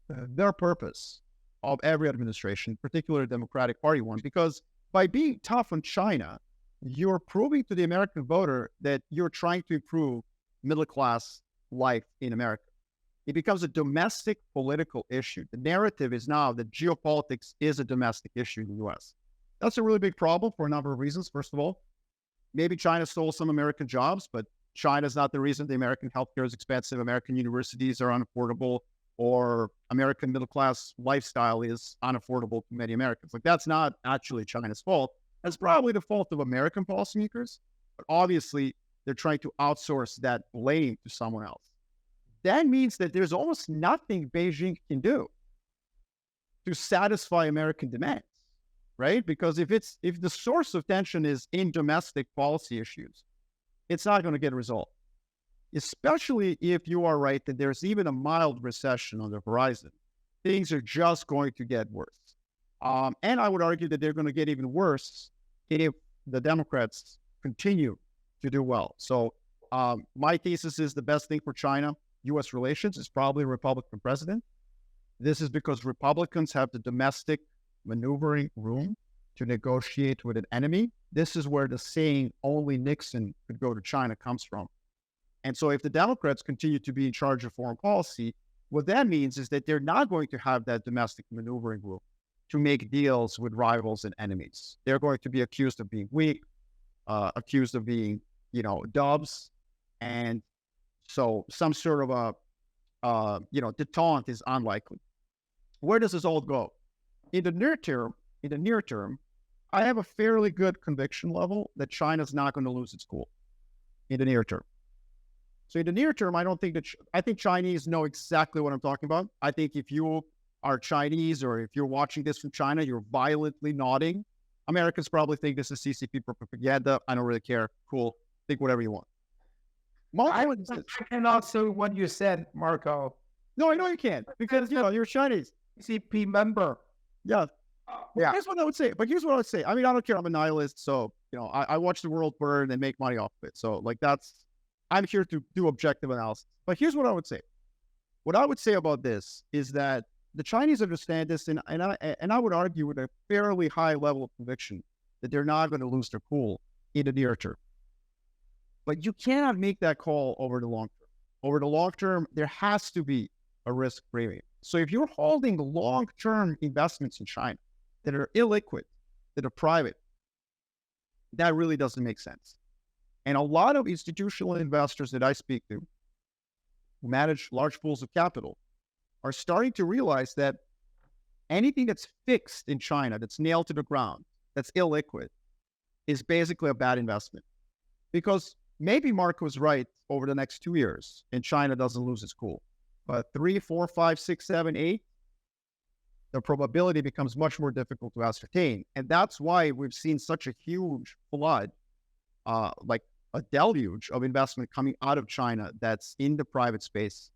their purpose of every administration, particularly the Democratic Party one, because by being tough on China, you're proving to the American voter that you're trying to improve middle-class life in America. It becomes a domestic political issue. The narrative is now that geopolitics is a domestic issue in the U.S. That's a really big problem for a number of reasons. First of all, maybe China stole some American jobs, but China's not the reason the American healthcare is expensive, American universities are unaffordable, or American middle-class lifestyle is unaffordable to many Americans. Like, that's not actually China's fault. That's probably the fault of American policymakers, but obviously they're trying to outsource that blame to someone else. That means that there's almost nothing Beijing can do to satisfy American demands, right? Because if the source of tension is in domestic policy issues, it's not going to get resolved, especially if you are right that there's even a mild recession on the horizon. Things are just going to get worse. And I would argue that they're going to get even worse if the Democrats continue to do well. So my thesis is the best thing for China-U.S. relations is probably a Republican president. This is because Republicans have the domestic maneuvering room to negotiate with an enemy. This is where the saying, only Nixon could go to China, comes from. And so if the Democrats continue to be in charge of foreign policy, What that means is that they're not going to have that domestic maneuvering room to make deals with rivals and enemies. They're going to be accused of being weak, accused of being, dubs. And so some sort of detente is unlikely. Where does this all go? In the near term, I have a fairly good conviction level that China's not going to lose its cool in the near term. So in the near term, I think Chinese know exactly what I'm talking about. I think if you are Chinese or if you're watching this from China, you're violently nodding. Americans probably think this is CCP propaganda. I don't really care. Cool. Think whatever you want. I cannot say what you said, Marko. No, I know you can't because, you're Chinese. CCP member. Yeah. Yeah. Here's what I would say. I mean, I don't care. I'm a nihilist. So, I watch the world burn and make money off of it. So I'm here to do objective analysis. But here's what I would say. What I would say about this is that the Chinese understand this, and I would argue with a fairly high level of conviction that they're not going to lose their cool in the near term. But you cannot make that call over the long term. Over the long term, there has to be a risk premium. So if you're holding long-term investments in China that are illiquid, that are private, that really doesn't make sense. And a lot of institutional investors that I speak to who manage large pools of capital are starting to realize that anything that's fixed in China, that's nailed to the ground, that's illiquid, is basically a bad investment. Because maybe Marko was right over the next 2 years and China doesn't lose its cool. But 3, 4, 5, 6, 7, 8, the probability becomes much more difficult to ascertain. And that's why we've seen such a huge flood, like a deluge of investment coming out of China that's in the private space,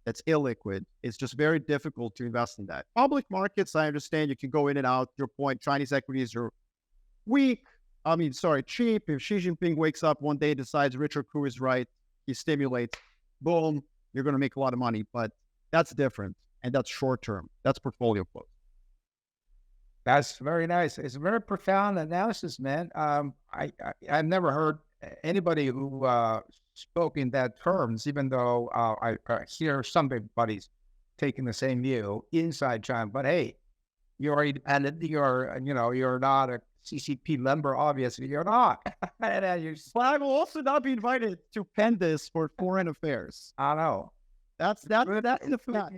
that's illiquid. It's just very difficult to invest in that. Public markets, I understand you can go in and out. Your point, Chinese equities are weak. Cheap. If Xi Jinping wakes up one day, decides Richard Koo is right, he stimulates, boom, you're going to make a lot of money. But that's different, and that's short term. That's portfolio flow. That's very nice. It's a very profound analysis, man. I've never heard anybody who spoke in that terms, even though I hear somebody's taking the same view inside China. But hey, you're not a CCP member, obviously. You're not. But I will also not be invited to pen this for foreign affairs. I know. That's the fact.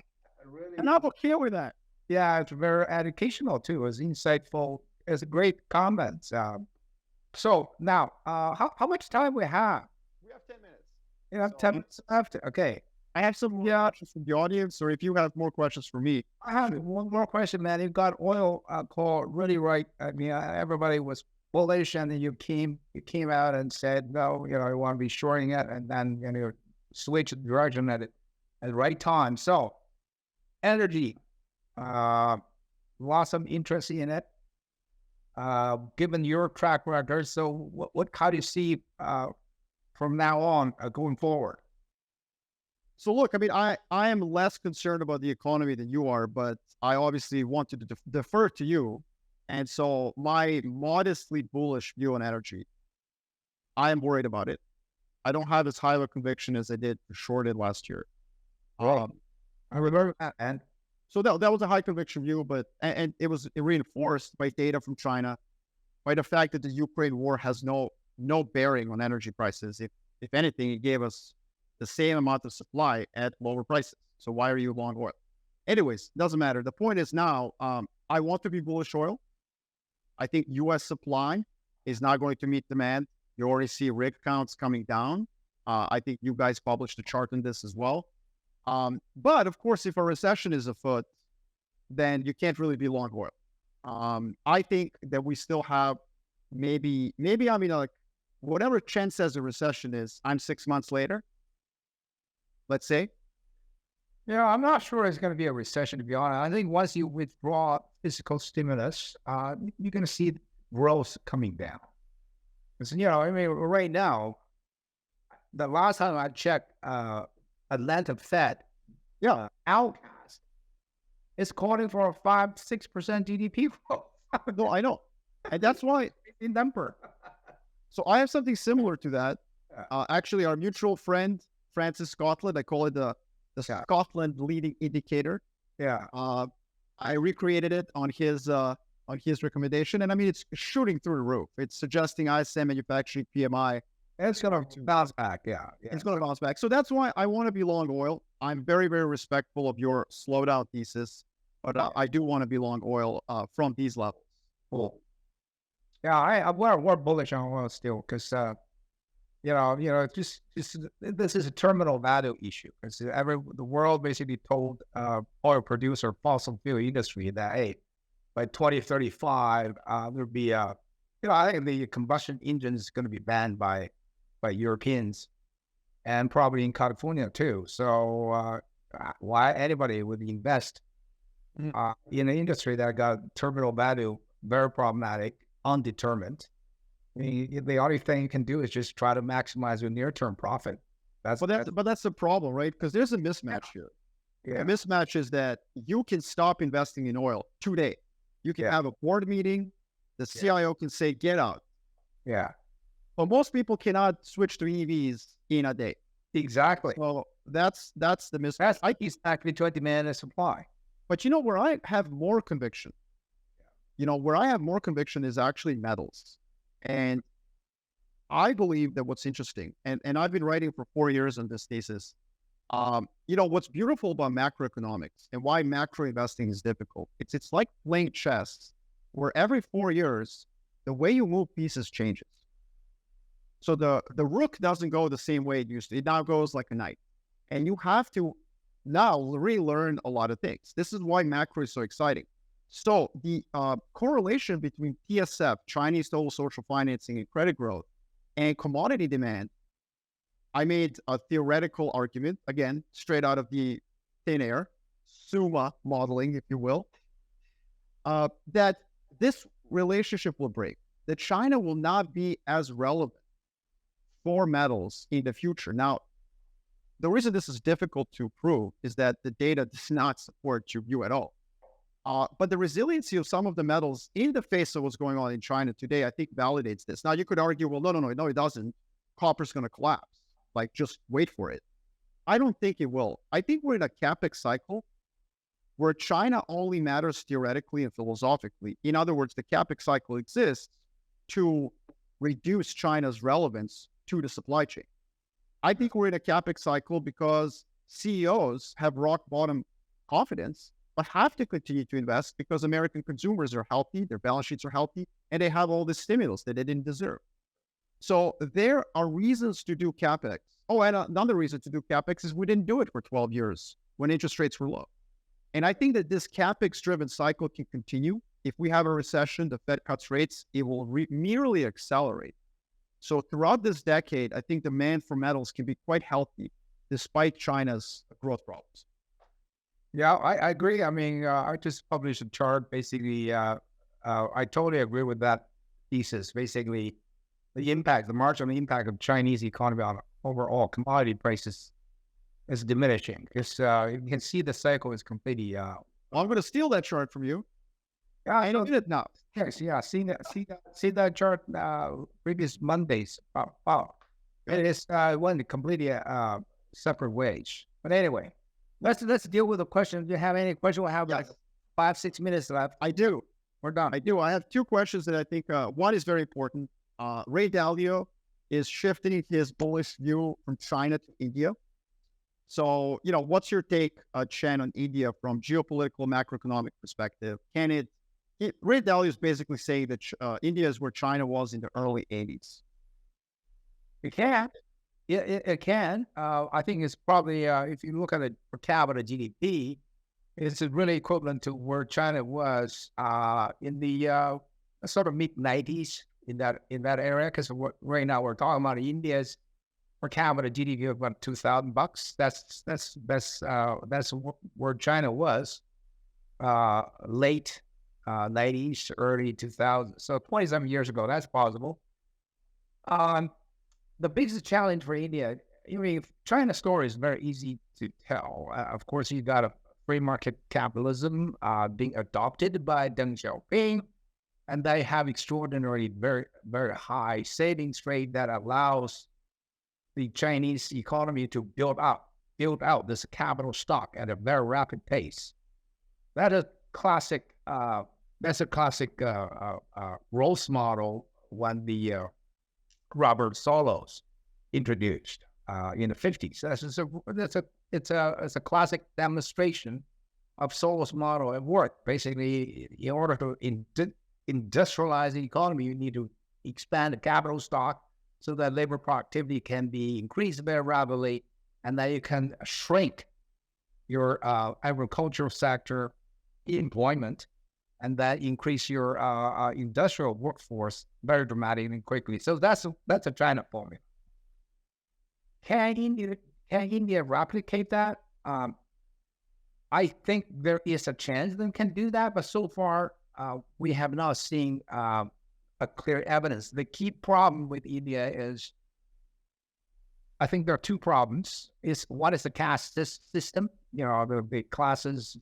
And I'm okay with that. Yeah, it's very educational too. It's insightful. It's a great comments. So now, how much time we have? We have 10 minutes. You have 10 minutes left. Okay. I have some questions from the audience, or if you have more questions for me. I have one more question, man. You got oil call really right. I mean, everybody was bullish, and then you came out and said, no, you want to be shorting it, and then you switch the direction at the right time. So, energy, lost some interest in it. Given your track record, so how do you see from now on going forward? So look, I mean, I am less concerned about the economy than you are, but I obviously wanted to defer to you. And so my modestly bullish view on energy, I am worried about it. I don't have as high of a conviction as I did for shorted last year. I remember that. And so that was a high conviction view, but and it was reinforced by data from China, by the fact that the Ukraine war has no bearing on energy prices. If anything, it gave us the same amount of supply at lower prices. So why are you long oil? Anyways, doesn't matter. The point is now, I want to be bullish oil. I think U.S. supply is not going to meet demand. You already see rig counts coming down. I think you guys published a chart on this as well. But of course, if a recession is afoot, then you can't really be long oil. I think that we still have maybe like whatever Chen says a recession is, I'm 6 months later. Let's say. Yeah, I'm not sure it's going to be a recession, to be honest. I think once you withdraw fiscal stimulus, you're going to see growth coming down. Because, right now, the last time I checked, Atlanta Fed, outcast, is calling for a 5-6% GDP growth. No, I know. And that's why in number. So I have something similar to that. Actually, our mutual friend, Francis Scotland, I call it the the Scotland leading indicator. Yeah. I recreated it on his recommendation, and I mean it's shooting through the roof. It's suggesting ISM manufacturing PMI. It's going to bounce back. Yeah. It's going to bounce back. So that's why I want to be long oil. I'm very, very respectful of your slowdown thesis, but I do want to be long oil from these levels. Cool. Yeah, we're bullish on oil still because just this is a terminal value issue. Because the world basically told oil producer, fossil fuel industry that hey, by 2035 there'll be I think the combustion engine is going to be banned by Europeans and probably in California too. So why anybody would invest in an industry that got terminal value very problematic, undetermined? I mean, the only thing you can do is just try to maximize your near-term profit. But that's the problem, right? Because there's a mismatch here. Yeah. The mismatch is that you can stop investing in oil today. You can have a board meeting. The CIO can say, get out. Yeah. But most people cannot switch to EVs in a day. Exactly. Well, that's the mismatch. That's exactly to demand and supply. But where I have more conviction, where I have more conviction is actually metals. And I believe that what's interesting, and I've been writing for 4 years on this thesis, what's beautiful about macroeconomics and why macro investing is difficult, it's like playing chess, where every 4 years, the way you move pieces changes. So the rook doesn't go the same way it used to. It now goes like a knight. And you have to now relearn a lot of things. This is why macro is so exciting. So the correlation between TSF, Chinese total social financing and credit growth, and commodity demand, I made a theoretical argument, again, straight out of the thin air, SUMA modeling, if you will, that this relationship will break, that China will not be as relevant for metals in the future. Now, the reason this is difficult to prove is that the data does not support your view at all. But the resiliency of some of the metals in the face of what's going on in China today, I think validates this. Now, you could argue, well, no, it doesn't. Copper's going to collapse. Like, just wait for it. I don't think it will. I think we're in a CapEx cycle where China only matters theoretically and philosophically. In other words, the CapEx cycle exists to reduce China's relevance to the supply chain. I think we're in a CapEx cycle because CEOs have rock bottom confidence, but have to continue to invest because American consumers are healthy, their balance sheets are healthy, and they have all this stimulus that they didn't deserve. So there are reasons to do CapEx. Oh, and another reason to do CapEx is we didn't do it for 12 years when interest rates were low. And I think that this CapEx-driven cycle can continue. If we have a recession, the Fed cuts rates, it will merely accelerate. So throughout this decade, I think demand for metals can be quite healthy despite China's growth problems. Yeah, I agree. I mean, I just published a chart. Basically, I totally agree with that thesis. Basically, the marginal impact of Chinese economy on overall commodity prices is diminishing. Because you can see the cycle is completely. Well, I'm going to steal that chart from you. Yeah, I know it now. Yes, yeah. See that chart. Previous Mondays. Wow, it is went completely separate ways. But anyway. Let's deal with the question. Do you have any question? We have like 5-6 minutes left. I do. We're done. I do. I have two questions that I think one is very important. Ray Dalio is shifting his bullish view from China to India. So, what's your take, Chen, on India from geopolitical macroeconomic perspective? Ray Dalio is basically saying that India is where China was in the early 80s. It can. It can. I think it's probably, if you look at it per capita GDP, it's really equivalent to where China was in the sort of mid-90s in that area. Because right now we're talking about India's per capita GDP of about $2,000. That's where China was late 90s, early 2000s. So 27 years ago, that's possible. The biggest challenge for India, China's story is very easy to tell. Of course, you got a free market capitalism being adopted by Deng Xiaoping, and they have extraordinarily very, very high savings rate that allows the Chinese economy to build up build out this capital stock at a very rapid pace. That is classic. That's a classic growth model when the Robert Soros introduced in the 50s. It's a classic demonstration of Soros model at work. Basically, in order to industrialize the economy, you need to expand the capital stock so that labor productivity can be increased very rapidly, and then you can shrink your agricultural sector employment, and that increase your industrial workforce very dramatically and quickly. So that's a China formula. Can India replicate that? I think there is a chance they can do that, but so far we have not seen a clear evidence. The key problem with India is, I think there are two problems. One is the caste system. The classes.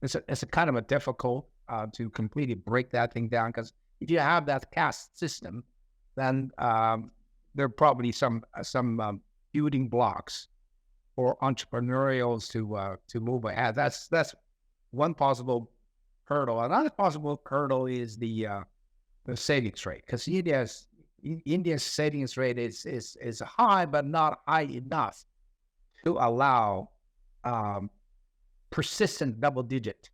It's a kind of a difficult to completely break that thing down, because if you have that caste system, then there are probably some building blocks for entrepreneurials to move ahead. That's one possible hurdle. Another possible hurdle is the savings rate, because India's savings rate is high, but not high enough to allow persistent double-digit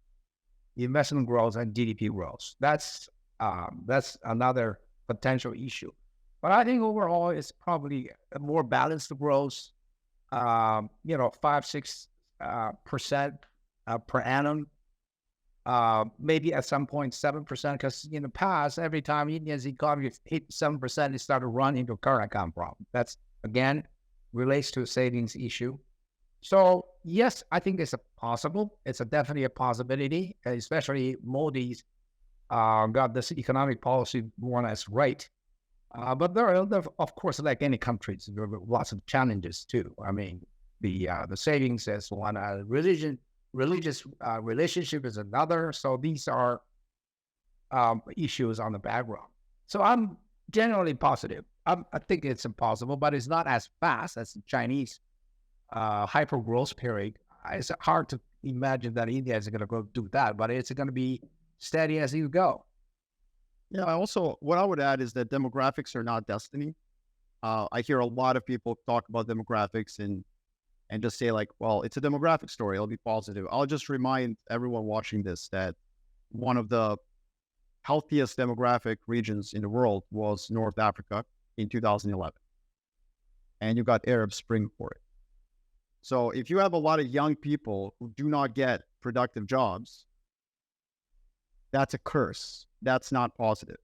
investment growth and GDP growth. That's another potential issue. But I think overall it's probably a more balanced growth. 5-6% per annum. Maybe at some point 7%, because in the past, every time India's economy hit 7%, it started to run into a current account problem. That's, again, relates to a savings issue. So yes, I think it's possible. It's definitely a possibility, especially Modi's got this economic policy more or less right. But there are, of course, like any countries, there are lots of challenges too. I mean, the savings is one, religious relationship is another. So these are issues on the background. So I'm generally positive. I think it's impossible, but it's not as fast as the Chinese hyper growth period. It's hard to imagine that India is going to go do that, but it's going to be steady as you go. Yeah. What I would add is that demographics are not destiny. I hear a lot of people talk about demographics and just say like, well, it's a demographic story. It'll be positive. I'll just remind everyone watching this that one of the healthiest demographic regions in the world was North Africa in 2011. And you got Arab Spring for it. So if you have a lot of young people who do not get productive jobs, that's a curse. That's not positive.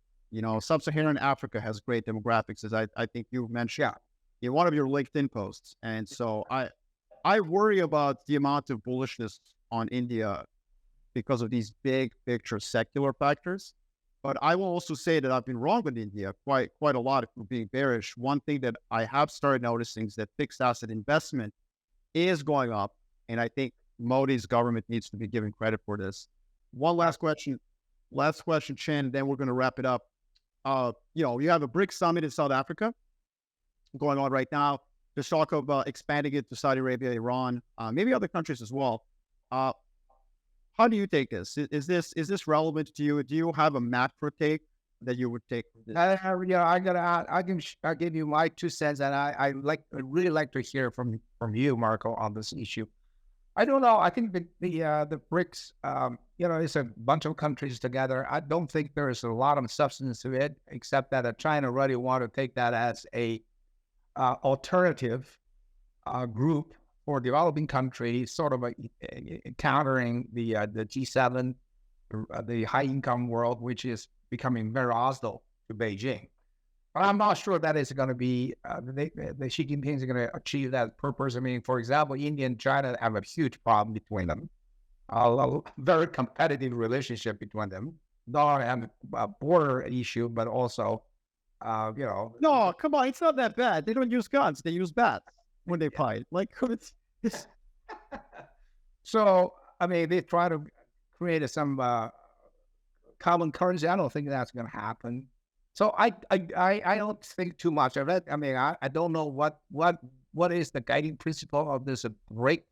Sub-Saharan Africa has great demographics, as I think you mentioned in one of your LinkedIn posts. And so I worry about the amount of bullishness on India because of these big picture secular factors. But I will also say that I've been wrong with India quite a lot for being bearish. One thing that I have started noticing is that fixed asset investment is going up, and I think Modi's government needs to be given credit for this. One last question, Chen, then we're going to wrap it up. You have a BRICS summit in South Africa going on right now. There's talk of expanding it to Saudi Arabia, Iran, maybe other countries as well. How do you take this? Is this relevant to you? Do you have a macro take that you would take? I'll give you my 2 cents, and I really like to hear from you, Marko, on this issue. I don't know. I think the BRICS, it's a bunch of countries together. I don't think there is a lot of substance to it, except that China really want to take that as a alternative group for developing countries, sort of countering the G7, the high income world, which is becoming very hostile to Beijing. But I'm not sure that is going to be, the Xi Jinping is going to achieve that purpose. I mean, for example, India and China have a huge problem between them, a very competitive relationship between them, not a border issue, but also, No, come on, it's not that bad. They don't use guns; they use bats when they fight. Like, it's... So, I mean, they try to create some common currency. I don't think that's going to happen. So I don't think too much of it. I mean, I don't know what what is the guiding principle of this break,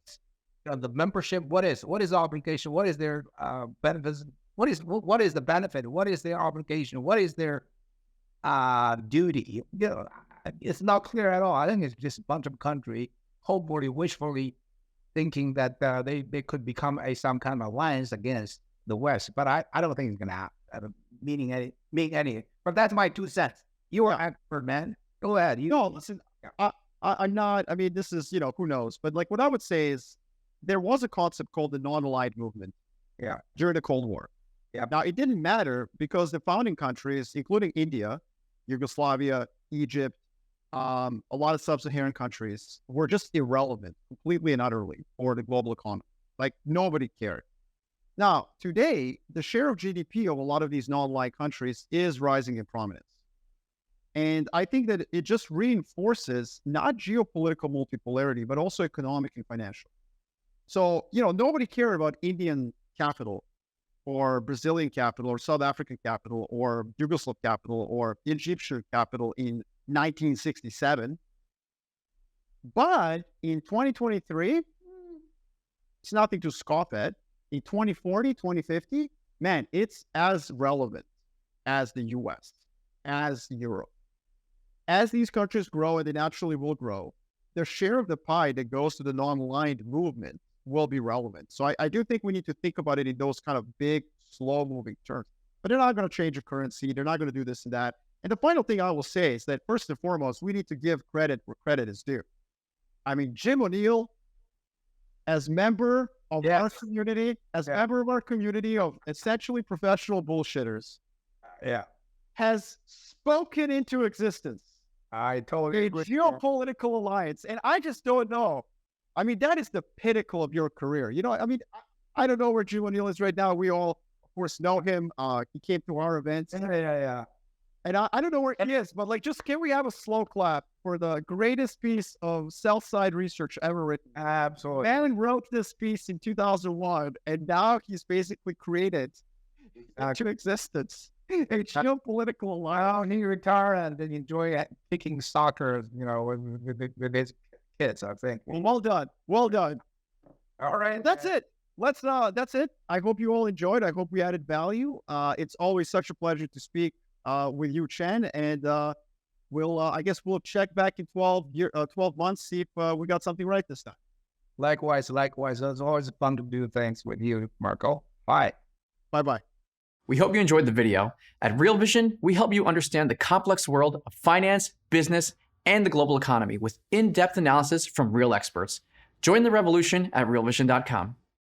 the membership? What is the obligation? What is their benefits? What is the benefit? What is their obligation? What is their duty? It's not clear at all. I think it's just a bunch of country hopefully, wishfully thinking that they could become some kind of alliance against the West. But I don't think it's going to happen, mean any. But that's my 2 cents. You are an expert, man. Go ahead. Listen, I'm not. I mean, this is, who knows? But like what I would say is there was a concept called the non-aligned movement. Yeah. During the Cold War. Yeah. Now, it didn't matter because the founding countries, including India, Yugoslavia, Egypt, a lot of sub-Saharan countries were just irrelevant completely and utterly for the global economy. Like nobody cared. Now, today, the share of GDP of a lot of these non-aligned countries is rising in prominence. And I think that it just reinforces not geopolitical multipolarity, but also economic and financial. So, nobody cared about Indian capital or Brazilian capital or South African capital or Yugoslav capital or Egyptian capital in 1967. But in 2023, it's nothing to scoff at. In 2040, 2050, man, it's as relevant as the US, as Europe. As these countries grow, and they naturally will grow, their share of the pie that goes to the non-aligned movement will be relevant. So I do think we need to think about it in those kind of big, slow-moving terms. But they're not going to change the currency. They're not going to do this and that. And the final thing I will say is that, first and foremost, we need to give credit where credit is due. I mean, Jim O'Neill, as member of our community, member of our community of essentially professional bullshitters, has spoken into existence I totally agree. Geopolitical alliance. And I just don't know. I mean, that is the pinnacle of your career. I mean, I don't know where Jim O'Neill is right now. We all, of course, know him. He came to our events. Yeah. And I don't know where he is, but can we have a slow clap for the greatest piece of sell-side research ever written? Absolutely. Man wrote this piece in 2001, and now he's basically created into existence a geopolitical alliance. He retired and then enjoy picking soccer, with his kids, I think. Well done. Well done. All right. That's it. That's it. I hope you all enjoyed. I hope we added value. It's always such a pleasure to speak with you, Chen, and I guess we'll check back in 12 months, see if we got something right this time. Likewise. It's always fun to do things with you, Marko. Bye. Bye-bye. We hope you enjoyed the video. At Real Vision, we help you understand the complex world of finance, business, and the global economy with in-depth analysis from real experts. Join the revolution at realvision.com.